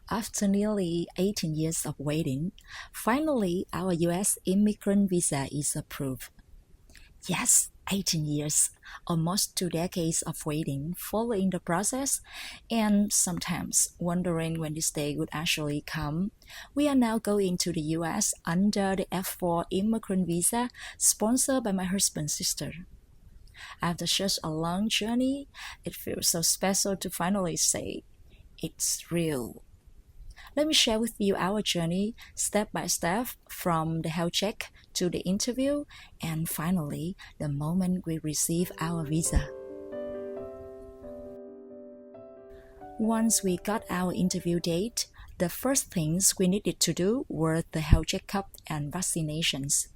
After nearly 18 years of waiting, finally our US immigrant visa is approved. Yes, 18 years, almost 2 decades of waiting, following the process, and sometimes wondering when this day would actually come. We are now going to the US under the F4 immigrant visa sponsored by my husband's sister. After such a long journey, it feels so special to finally say, it's real. Let me share with you our journey step by step from the health check to the interview and finally the moment we receive our visa. Once we got our interview date, the first things we needed to do were the health checkup and vaccinations.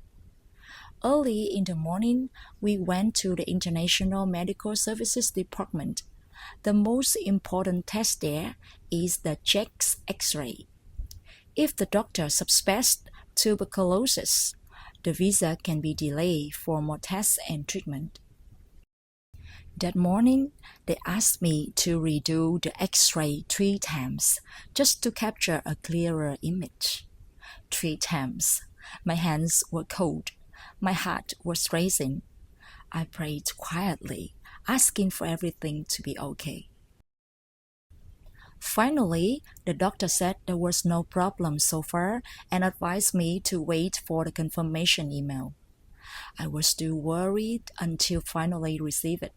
Early in the morning, we went to the International Medical Services Department. The most important test there is the chest X-ray. If the doctor suspects tuberculosis, the visa can be delayed for more tests and treatment. That morning, they asked me to redo the X-ray 3 times just to capture a clearer image. 3 times. My hands were cold. My heart was racing. I prayed quietly, asking for everything to be okay. Finally, the doctor said there was no problem so far and advised me to wait for the confirmation email. I was still worried until finally received it.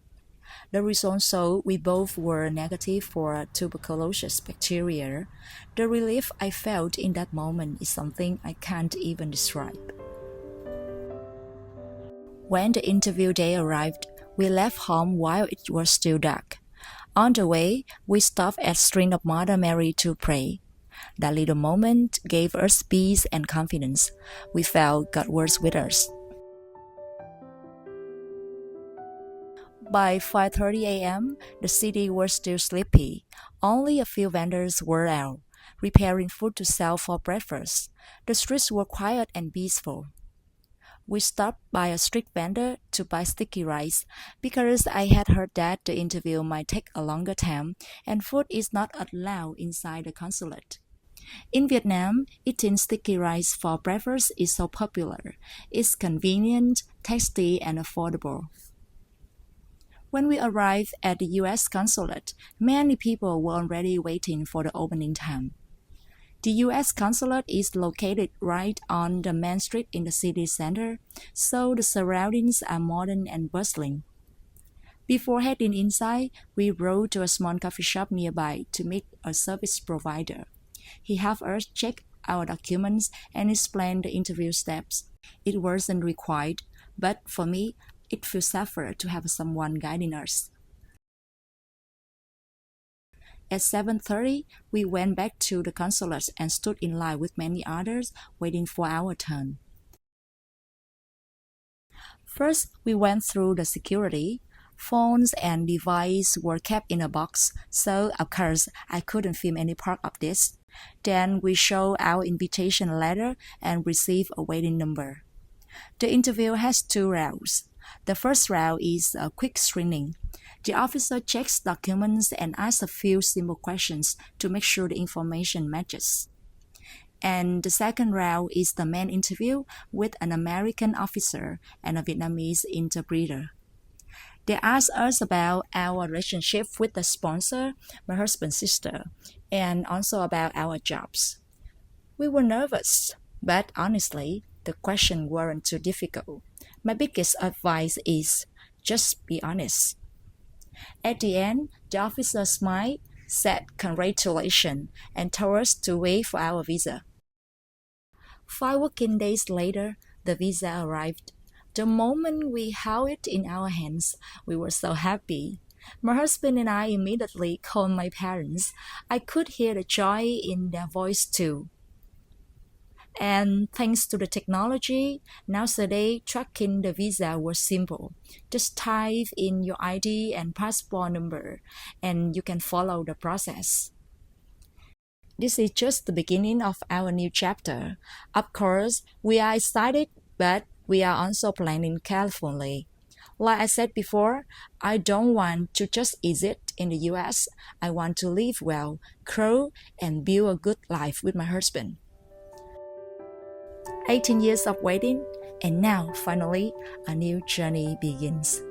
The results showed we both were negative for tuberculosis bacteria. The relief I felt in that moment is something I can't even describe. When the interview day arrived, we left home while it was still dark. On the way, we stopped at Shrine of Mother Mary to pray. That little moment gave us peace and confidence. We felt God was with us. By 5:30 a.m., the city was still sleepy. Only a few vendors were out, preparing food to sell for breakfast. The streets were quiet and peaceful. We stopped by a street vendor to buy sticky rice because I had heard that the interview might take a longer time and food is not allowed inside the consulate. In Vietnam, eating sticky rice for breakfast is so popular. It's convenient, tasty, and affordable. When we arrived at the US consulate, many people were already waiting for the opening time. The US consulate is located right on the main street in the city center, so the surroundings are modern and bustling. Before heading inside, we rode to a small coffee shop nearby to meet a service provider. He helped us check our documents and explain the interview steps. It wasn't required, but for me, it feels safer to have someone guiding us. At 7:30, we went back to the consulate and stood in line with many others, waiting for our turn. First, we went through the security. Phones and devices were kept in a box, so of course I couldn't film any part of this. Then we showed our invitation letter and received a waiting number. The interview has 2 rounds. The first round is a quick screening. The officer checks documents and asks a few simple questions to make sure the information matches. And the second round is the main interview with an American officer and a Vietnamese interpreter. They asked us about our relationship with the sponsor, my husband's sister, and also about our jobs. We were nervous, but honestly, the questions weren't too difficult. My biggest advice is just be honest. At the end, the officer smiled, said congratulations, and told us to wait for our visa. 5 working days later, the visa arrived. The moment we held it in our hands, we were so happy. My husband and I immediately called my parents. I could hear the joy in their voice too. And thanks to the technology, nowadays tracking the visa was simple. Just type in your ID and passport number, and you can follow the process. This is just the beginning of our new chapter. Of course, we are excited, but we are also planning carefully. Like I said before, I don't want to just exist in the US. I want to live well, grow, and build a good life with my husband. 18 years of waiting, and now finally a new journey begins.